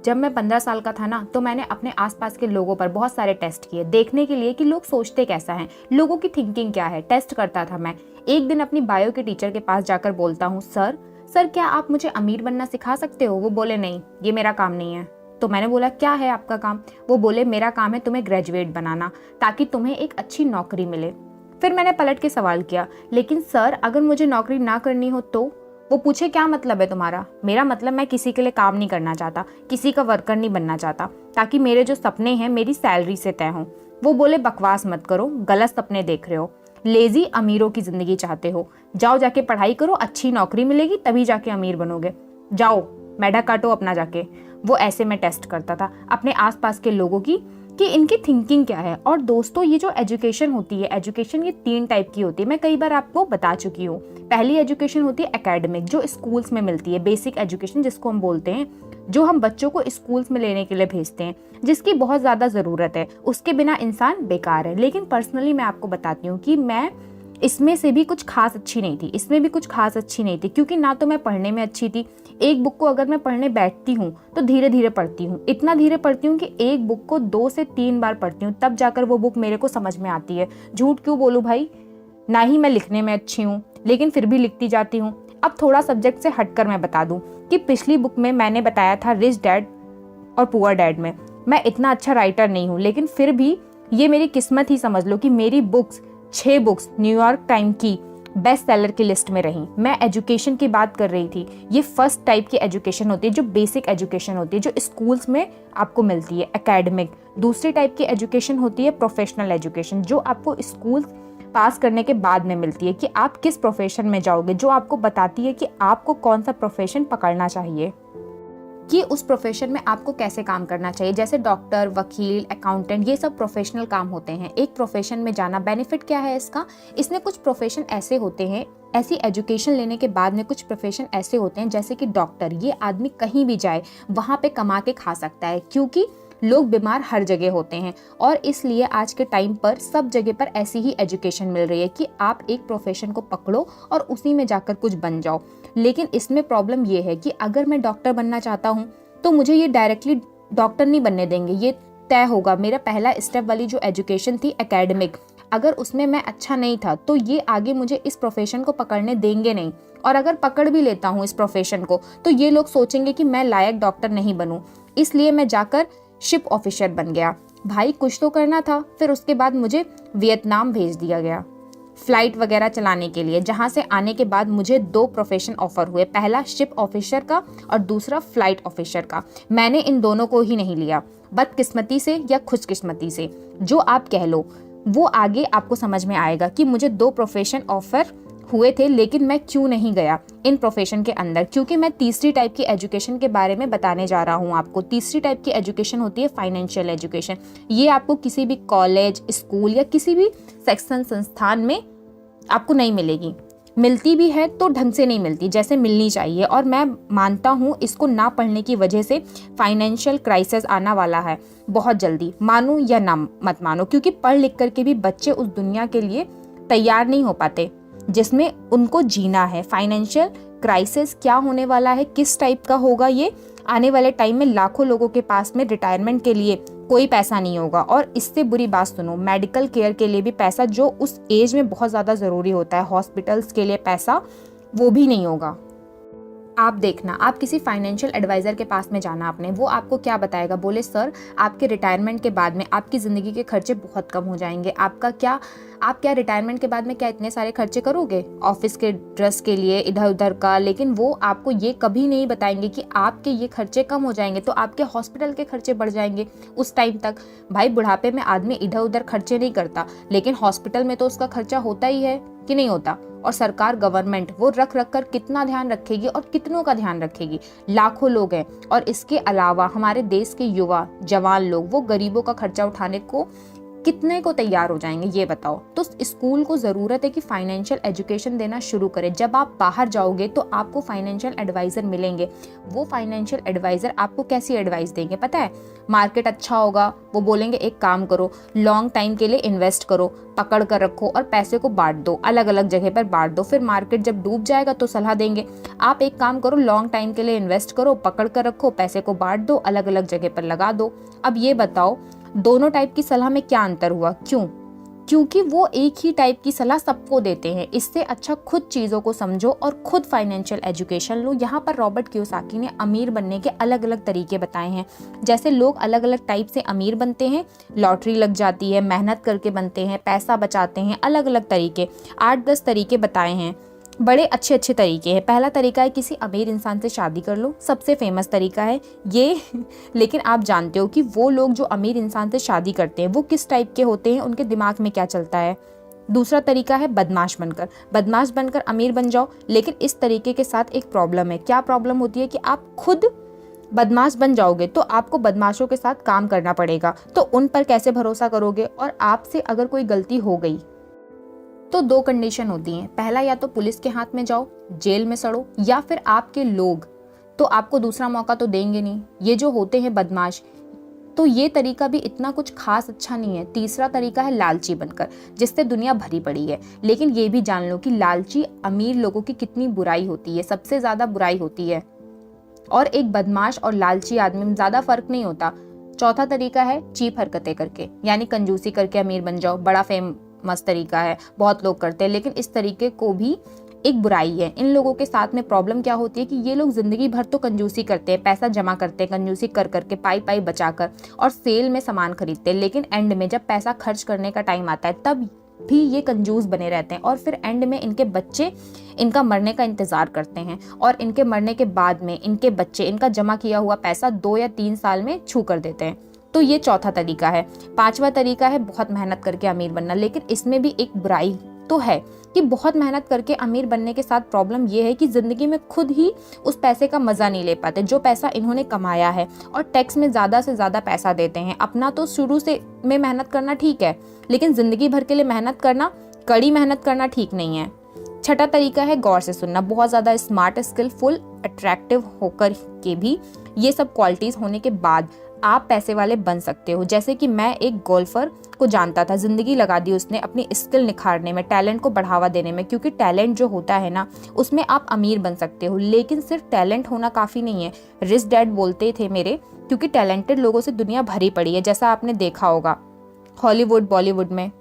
जब मैं 15 साल का था ना, तो मैंने अपने आसपास के लोगों पर बहुत सारे टेस्ट किए, देखने के लिए कि लोग सोचते कैसा हैं, लोगों की थिंकिंग क्या है, टेस्ट करता था मैं। एक दिन अपनी बायो के टीचर के पास जाकर बोलता हूँ, सर सर क्या आप मुझे अमीर बनना सिखा सकते हो? वो बोले नहीं, ये मेरा काम नहीं है। तो मैंने बोला क्या है आपका काम? वो बोले मेरा काम है तुम्हें ग्रेजुएट बनाना, ताकि तुम्हें एक अच्छी नौकरी मिले। फिर मैंने पलट के सवाल किया, लेकिन सर अगर मुझे नौकरी ना करनी हो तो? वो पूछे क्या मतलब है तुम्हारा? मेरा मतलब मैं किसी के लिए काम नहीं करना चाहता, किसी का वर्कर नहीं बनना चाहता, ताकि मेरे जो सपने हैं मेरी सैलरी से तय हों। वो बोले बकवास मत करो, गलत सपने देख रहे हो, लेजी अमीरों की जिंदगी चाहते हो, जाओ जाके पढ़ाई करो, अच्छी नौकरी मिलेगी तभी जाके अमीर बनोगे, जाओ मैडा काटो अपना जाके। वो ऐसे में टेस्ट करता था अपने आसपास के लोगों की कि इनकी थिंकिंग क्या है। और दोस्तों ये जो एजुकेशन होती है, एजुकेशन ये 3 टाइप की होती है, मैं कई बार आपको बता चुकी हूँ। पहली एजुकेशन होती है एकेडमिक, जो स्कूल्स में मिलती है, बेसिक एजुकेशन जिसको हम बोलते हैं, जो हम बच्चों को स्कूल्स में लेने के लिए भेजते हैं, जिसकी बहुत ज़्यादा ज़रूरत है, उसके बिना इंसान बेकार है। लेकिन पर्सनली मैं आपको बताती हूँ कि मैं इसमें से भी कुछ खास अच्छी नहीं थी, इसमें भी कुछ खास अच्छी नहीं थी, क्योंकि ना तो मैं पढ़ने में अच्छी थी। एक बुक को अगर मैं पढ़ने बैठती हूँ तो धीरे धीरे पढ़ती हूँ, इतना धीरे पढ़ती हूँ कि एक बुक को 2 से 3 बार पढ़ती हूँ, तब जाकर वो बुक मेरे को समझ में आती है। झूठ क्यों बोलूँ भाई, ना ही मैं लिखने में अच्छी हूँ, लेकिन फिर भी लिखती जाती हूँ। अब थोड़ा सब्जेक्ट से हटकर मैं बता दूँ कि पिछली बुक में मैंने बताया था रिच डैड और पुअर डैड में मैं इतना अच्छा राइटर नहीं हूँ, लेकिन फिर भी ये मेरी किस्मत ही समझ लो कि मेरी बुक्स 6 बुक्स न्यूयॉर्क टाइम की बेस्ट सेलर की लिस्ट में रही। मैं एजुकेशन की बात कर रही थी, ये फर्स्ट टाइप की एजुकेशन होती है, जो बेसिक एजुकेशन होती है, जो स्कूल्स में आपको मिलती है, एकेडमिक। दूसरी टाइप की एजुकेशन होती है प्रोफेशनल एजुकेशन, जो आपको स्कूल पास करने के बाद में मिलती है कि आप किस प्रोफेशन में जाओगे, जो आपको बताती है कि आपको कौन सा प्रोफेशन पकड़ना चाहिए, कि उस प्रोफेशन में आपको कैसे काम करना चाहिए। जैसे डॉक्टर, वकील, अकाउंटेंट, ये सब प्रोफेशनल काम होते हैं। एक प्रोफेशन में जाना, बेनिफिट क्या है इसका? इसमें कुछ प्रोफेशन ऐसे होते हैं, ऐसी एजुकेशन लेने के बाद में कुछ प्रोफेशन ऐसे होते हैं, जैसे कि डॉक्टर, ये आदमी कहीं भी जाए वहाँ पे कमा के खा सकता है, क्योंकि लोग बीमार हर जगह होते हैं। और इसलिए आज के टाइम पर सब जगह पर ऐसी ही एजुकेशन मिल रही है कि आप एक प्रोफेशन को पकड़ो और उसी में जाकर कुछ बन जाओ। लेकिन इसमें प्रॉब्लम ये है कि अगर मैं डॉक्टर बनना चाहता हूँ तो मुझे ये डायरेक्टली डॉक्टर नहीं बनने देंगे, ये तय होगा। मेरा पहला स्टेप वाली जो एजुकेशन थी एकेडमिक, अगर उसमें मैं अच्छा नहीं था तो ये आगे मुझे इस प्रोफेशन को पकड़ने देंगे नहीं। और अगर पकड़ भी लेता हूँ इस प्रोफेशन को तो ये लोग सोचेंगे कि मैं लायक डॉक्टर नहीं बनूं। इसलिए मैं जाकर शिप ऑफिसर बन गया। भाई कुछ तो करना था। फिर उसके बाद मुझे वियतनाम भेज दिया गया फ्लाइट वगैरह चलाने के लिए, जहां से आने के बाद मुझे 2 प्रोफेशन ऑफर हुए, पहला शिप ऑफिसर का और दूसरा फ्लाइट ऑफिसर का। मैंने इन दोनों को ही नहीं लिया, बदकिस्मती से या खुशकिस्मती से, जो आप कह लो। वो आगे आपको समझ में आएगा कि मुझे 2 प्रोफेशन ऑफर हुए थे, लेकिन मैं क्यों नहीं गया इन प्रोफेशन के अंदर, क्योंकि मैं तीसरी टाइप की एजुकेशन के बारे में बताने जा रहा हूँ आपको। तीसरी टाइप की एजुकेशन होती है फाइनेंशियल एजुकेशन। ये आपको किसी भी कॉलेज, स्कूल या किसी भी सेक्शन संस्थान में आपको नहीं मिलेगी। मिलती भी है तो ढंग से नहीं मिलती जैसे मिलनी चाहिए। और मैं मानता हूँ इसको ना पढ़ने की वजह से फाइनेंशियल क्राइसिस आना वाला है बहुत जल्दी, मानो या ना मत मानो, क्योंकि पढ़ लिख करके भी बच्चे उस दुनिया के लिए तैयार नहीं हो पाते जिसमें उनको जीना है। फाइनेंशियल क्राइसिस क्या होने वाला है, किस टाइप का होगा, ये आने वाले टाइम में लाखों लोगों के पास में रिटायरमेंट के लिए कोई पैसा नहीं होगा। और इससे बुरी बात सुनो, मेडिकल केयर के लिए भी पैसा, जो उस एज में बहुत ज़्यादा ज़रूरी होता है, हॉस्पिटल्स के लिए पैसा, वो भी नहीं होगा। आप देखना, आप किसी फाइनेंशियल एडवाइज़र के पास में जाना आपने, वो आपको क्या बताएगा? बोले सर आपके रिटायरमेंट के बाद में आपकी ज़िंदगी के खर्चे बहुत कम हो जाएंगे। आप क्या रिटायरमेंट के बाद में क्या इतने सारे खर्चे करोगे ऑफिस के ड्रेस के लिए, इधर उधर का? लेकिन वो आपको ये कभी नहीं बताएंगे कि आपके ये खर्चे कम हो जाएंगे तो आपके हॉस्पिटल के खर्चे बढ़ जाएंगे उस टाइम तक। भाई बुढ़ापे में आदमी इधर उधर खर्चे नहीं करता, लेकिन हॉस्पिटल में तो उसका खर्चा होता ही है कि नहीं होता। और सरकार, गवर्नमेंट, वो रख कर कितना ध्यान रखेगी और कितनों का ध्यान रखेगी? लाखों लोग हैं। और इसके अलावा हमारे देश के युवा जवान लोग, वो गरीबों का खर्चा उठाने को कितने को तैयार हो जाएंगे ये बताओ। तो स्कूल को ज़रूरत है कि फाइनेंशियल एजुकेशन देना शुरू करें। जब आप बाहर जाओगे तो आपको फाइनेंशियल एडवाइज़र मिलेंगे। वो फाइनेंशियल एडवाइज़र आपको कैसी एडवाइस देंगे पता है? मार्केट अच्छा होगा, वो बोलेंगे एक काम करो, लॉन्ग टाइम के लिए इन्वेस्ट करो, पकड़ कर रखो और पैसे को बांट दो, अलग अलग जगह पर बांट दो। फिर मार्केट जब डूब जाएगा तो सलाह देंगे आप एक काम करो, लॉन्ग टाइम के लिए इन्वेस्ट करो, पकड़ कर रखो, पैसे को बांट दो, अलग अलग जगह पर लगा दो। अब ये बताओ दोनों टाइप की सलाह में क्या अंतर हुआ? क्यों? क्योंकि वो एक ही टाइप की सलाह सबको देते हैं। इससे अच्छा खुद चीज़ों को समझो और खुद फाइनेंशियल एजुकेशन लो। यहाँ पर रॉबर्ट कियोसाकी ने अमीर बनने के अलग अलग तरीके बताए हैं। जैसे लोग अलग अलग टाइप से अमीर बनते हैं, लॉटरी लग जाती है, मेहनत करके बनते हैं, पैसा बचाते हैं, अलग अलग तरीके 8-10 तरीके बताए हैं। बड़े अच्छे अच्छे तरीके हैं। पहला तरीका है किसी अमीर इंसान से शादी कर लो, सबसे फेमस तरीका है ये। लेकिन आप जानते हो कि वो लोग जो अमीर इंसान से शादी करते हैं वो किस टाइप के होते हैं, उनके दिमाग में क्या चलता है? दूसरा तरीका है बदमाश बनकर अमीर बन जाओ। लेकिन इस तरीके के साथ एक प्रॉब्लम है। क्या प्रॉब्लम होती है कि आप खुद बदमाश बन जाओगे तो आपको बदमाशों के साथ काम करना पड़ेगा, तो उन पर कैसे भरोसा करोगे? और आपसे अगर कोई गलती हो गई तो 2 कंडीशन होती हैं। पहला, या तो पुलिस के हाथ में जाओ, जेल में सड़ो, या फिर आपके लोग तो आपको दूसरा मौका तो देंगे नहीं। ये जो होते हैं बदमाश, तो ये तरीका भी इतना कुछ खास अच्छा नहीं है। तीसरा तरीका है लालची बनकर, जिससे दुनिया भरी पड़ी है। लेकिन ये भी जान लो कि लालची अमीर लोगों की कितनी बुराई होती है, सबसे ज़्यादा बुराई होती है। और एक बदमाश और लालची आदमी में ज़्यादा फर्क नहीं होता। चौथा तरीका है चीप हरकतें करके, यानी कंजूसी करके अमीर बन जाओ। बड़ा फेमस तरीका है, बहुत लोग करते हैं, लेकिन इस तरीके को भी एक बुराई है। इन लोगों के साथ में प्रॉब्लम क्या होती है कि ये लोग जिंदगी भर तो कंजूसी करते हैं, पैसा जमा करते हैं, कंजूसी कर करके पाई पाई बचाकर, और सेल में सामान खरीदते हैं। लेकिन एंड में जब पैसा खर्च करने का टाइम आता है तब भी ये कंजूस बने रहते हैं। और फिर एंड में इनके बच्चे इनका मरने का इंतजार करते हैं, और इनके मरने के बाद में इनके बच्चे इनका जमा किया हुआ पैसा 2 या 3 साल में छू कर देते हैं। तो ये चौथा तरीका है। पांचवा तरीका है बहुत मेहनत करके अमीर बनना। लेकिन इसमें भी एक बुराई तो है कि बहुत मेहनत करके अमीर बनने के साथ प्रॉब्लम ये है कि जिंदगी में खुद ही उस पैसे का मजा नहीं ले पाते जो पैसा इन्होंने कमाया है, और टैक्स में ज्यादा से ज्यादा पैसा देते हैं। अपना तो शुरू से में मेहनत करना ठीक है, लेकिन जिंदगी भर के लिए मेहनत करना, कड़ी मेहनत करना ठीक नहीं है। छठा तरीका है गौर से सुनना। बहुत ज्यादा स्मार्ट, स्किलफुल, अट्रैक्टिव होकर के भी ये सब क्वालिटीज होने के बाद आप पैसे वाले बन सकते हो। जैसे कि मैं एक गोल्फर को जानता था, जिंदगी लगा दी उसने अपनी स्किल निखारने में, टैलेंट को बढ़ावा देने में। क्योंकि टैलेंट जो होता है ना, उसमें आप अमीर बन सकते हो। लेकिन सिर्फ टैलेंट होना काफ़ी नहीं है। रिच डैड बोलते थे मेरे, क्योंकि टैलेंटेड लोगों से दुनिया भरी पड़ी है। जैसा आपने देखा होगा हॉलीवुड, बॉलीवुड में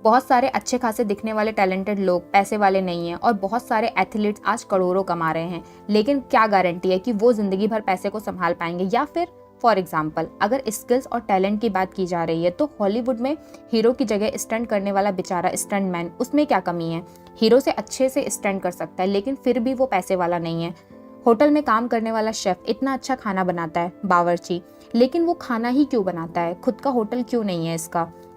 बहुत सारे अच्छे खासे दिखने वाले टैलेंटेड लोग पैसे वाले नहीं हैं, और बहुत सारे एथलीट्स आज करोड़ों कमा रहे हैं। लेकिन क्या गारंटी है कि वो जिंदगी भर पैसे को संभाल पाएंगे? या फिर फॉर एग्जाम्पल, अगर स्किल्स और टैलेंट की बात की जा रही है तो हॉलीवुड में हीरो की जगह स्टंट करने वाला बेचारा स्टंट मैन, उसमें क्या कमी है? हीरो से अच्छे से स्टंट कर सकता है, लेकिन फिर भी वो पैसे वाला नहीं है। होटल में काम करने वाला शेफ इतना अच्छा खाना बनाता है, बावर्ची, लेकिन वो खाना ही क्यों बनाता है? खुद का होटल क्यों नहीं है?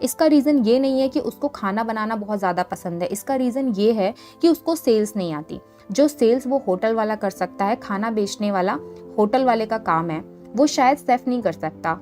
इसका रीज़न ये नहीं है कि उसको खाना बनाना बहुत ज़्यादा पसंद है। इसका रीज़न ये है कि उसको सेल्स नहीं आती। जो सेल्स वो होटल वाला कर सकता है, खाना बेचने वाला होटल वाले का काम है, वो शायद सेफ नहीं कर सकता।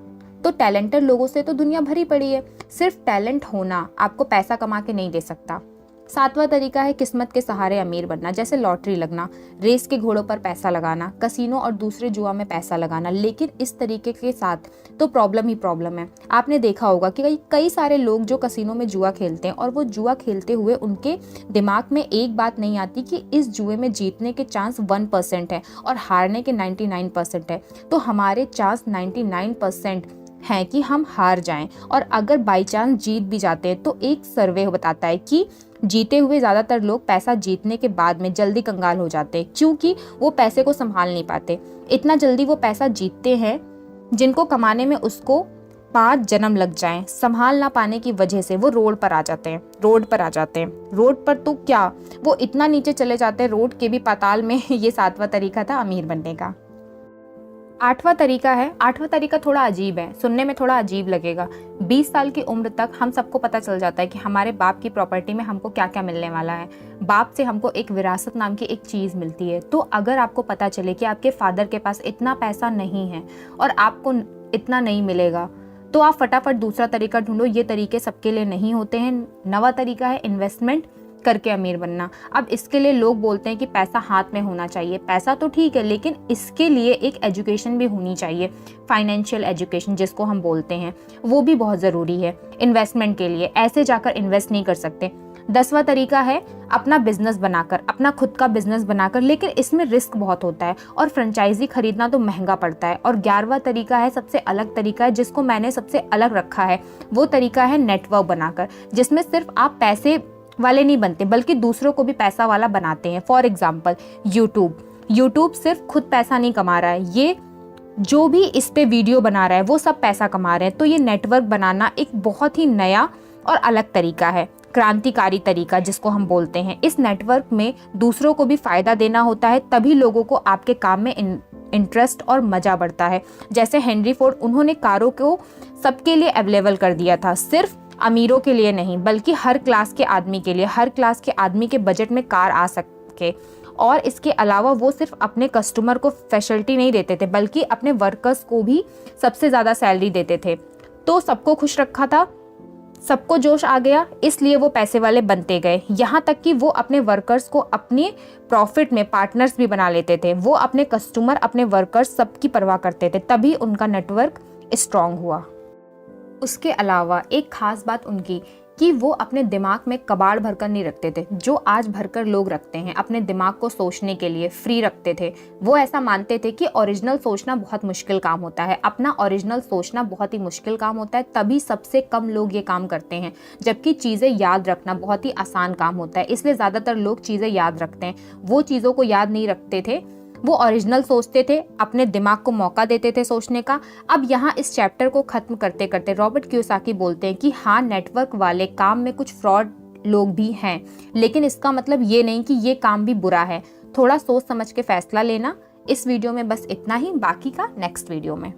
तो टैलेंटेड लोगों से तो दुनिया भरी पड़ी है। सिर्फ टैलेंट होना आपको पैसा कमा के नहीं दे सकता। सातवां तरीका है किस्मत के सहारे अमीर बनना। जैसे लॉटरी लगना, रेस के घोड़ों पर पैसा लगाना, कसीनो और दूसरे जुआ में पैसा लगाना। लेकिन इस तरीके के साथ तो प्रॉब्लम ही प्रॉब्लम है। आपने देखा होगा कि कई सारे लोग जो कसीनो में जुआ खेलते हैं, और वो जुआ खेलते हुए उनके दिमाग में एक बात नहीं आती कि इस जुए में जीतने के चांस 1% है और हारने के 99% है। तो हमारे चांस 99% हैं कि हम हार जाएं, और अगर बाई चांस जीत भी जाते हैं तो एक सर्वे बताता है कि जीते हुए ज़्यादातर लोग पैसा जीतने के बाद में जल्दी कंगाल हो जाते हैं, क्योंकि वो पैसे को संभाल नहीं पाते। इतना जल्दी वो पैसा जीतते हैं जिनको कमाने में उसको 5 जन्म लग जाएं। संभाल ना पाने की वजह से वो रोड पर आ जाते हैं। रोड पर तो क्या, वो इतना नीचे चले जाते हैं रोड के भी पाताल में। ये 7वां तरीका था अमीर बनने का। 8वां तरीका थोड़ा अजीब है, सुनने में थोड़ा अजीब लगेगा। 20 साल की उम्र तक हम सबको पता चल जाता है कि हमारे बाप की प्रॉपर्टी में हमको क्या क्या मिलने वाला है। बाप से हमको एक विरासत नाम की एक चीज़ मिलती है। तो अगर आपको पता चले कि आपके फादर के पास इतना पैसा नहीं है और आपको इतना नहीं मिलेगा, तो आप फटाफट दूसरा तरीका ढूंढो। ये तरीके सबके लिए नहीं होते हैं। नवा तरीका है इन्वेस्टमेंट करके अमीर बनना। अब इसके लिए लोग बोलते हैं कि पैसा हाथ में होना चाहिए। पैसा तो ठीक है, लेकिन इसके लिए एक एजुकेशन भी होनी चाहिए, फाइनेंशियल एजुकेशन जिसको हम बोलते हैं, वो भी बहुत ज़रूरी है इन्वेस्टमेंट के लिए। ऐसे जाकर इन्वेस्ट नहीं कर सकते। 10वां तरीका है अपना बिजनेस बनाकर, अपना खुद का बिजनेस बनाकर, लेकिन इसमें रिस्क बहुत होता है और फ्रेंचाइजी खरीदना तो महंगा पड़ता है। और 11वां तरीका है सबसे अलग तरीका है, जिसको मैंने सबसे अलग रखा है, वो तरीका है नेटवर्क बनाकर, जिसमें सिर्फ आप पैसे वाले नहीं बनते बल्कि दूसरों को भी पैसा वाला बनाते हैं। फॉर एग्जाम्पल यूट्यूब सिर्फ खुद पैसा नहीं कमा रहा है, ये जो भी इस पे वीडियो बना रहा है वो सब पैसा कमा रहे हैं। तो ये नेटवर्क बनाना एक बहुत ही नया और अलग तरीका है, क्रांतिकारी तरीका जिसको हम बोलते हैं। इस नेटवर्क में दूसरों को भी फायदा देना होता है, तभी लोगों को आपके काम में इंटरेस्ट और मजा बढ़ता है। जैसे हेनरी फोर्ड, उन्होंने कारों को सबके लिए अवेलेबल कर दिया था, सिर्फ अमीरों के लिए नहीं बल्कि हर क्लास के आदमी के लिए। हर क्लास के आदमी के बजट में कार आ सके। और इसके अलावा वो सिर्फ अपने कस्टमर को फैसिलिटी नहीं देते थे बल्कि अपने वर्कर्स को भी सबसे ज़्यादा सैलरी देते थे। तो सबको खुश रखा था, सबको जोश आ गया, इसलिए वो पैसे वाले बनते गए। यहाँ तक कि वो अपने वर्कर्स को अपने प्रॉफिट में पार्टनर्स भी बना लेते थे। वो अपने कस्टमर, अपने वर्कर्स सबकी परवाह करते थे, तभी उनका नेटवर्क स्ट्रांग हुआ। उसके अलावा एक खास बात उनकी कि वो अपने दिमाग में कबाड़ भरकर नहीं रखते थे, जो आज भरकर लोग रखते हैं। अपने दिमाग को सोचने के लिए फ्री रखते थे। वो ऐसा मानते थे कि ओरिजिनल सोचना बहुत मुश्किल काम होता है, अपना ओरिजिनल सोचना बहुत ही मुश्किल काम होता है, तभी सबसे कम लोग ये काम करते हैं। जबकि चीज़ें याद रखना बहुत ही आसान काम होता है, इसलिए ज़्यादातर लोग चीज़ें याद रखते हैं। वो चीज़ों को याद नहीं रखते थे, वो ओरिजिनल सोचते थे, अपने दिमाग को मौका देते थे सोचने का। अब यहाँ इस चैप्टर को खत्म करते करते रॉबर्ट कियोसाकी बोलते हैं कि हाँ, नेटवर्क वाले काम में कुछ फ्रॉड लोग भी हैं, लेकिन इसका मतलब ये नहीं कि ये काम भी बुरा है। थोड़ा सोच समझ के फैसला लेना। इस वीडियो में बस इतना ही, बाकी का नेक्स्ट वीडियो में।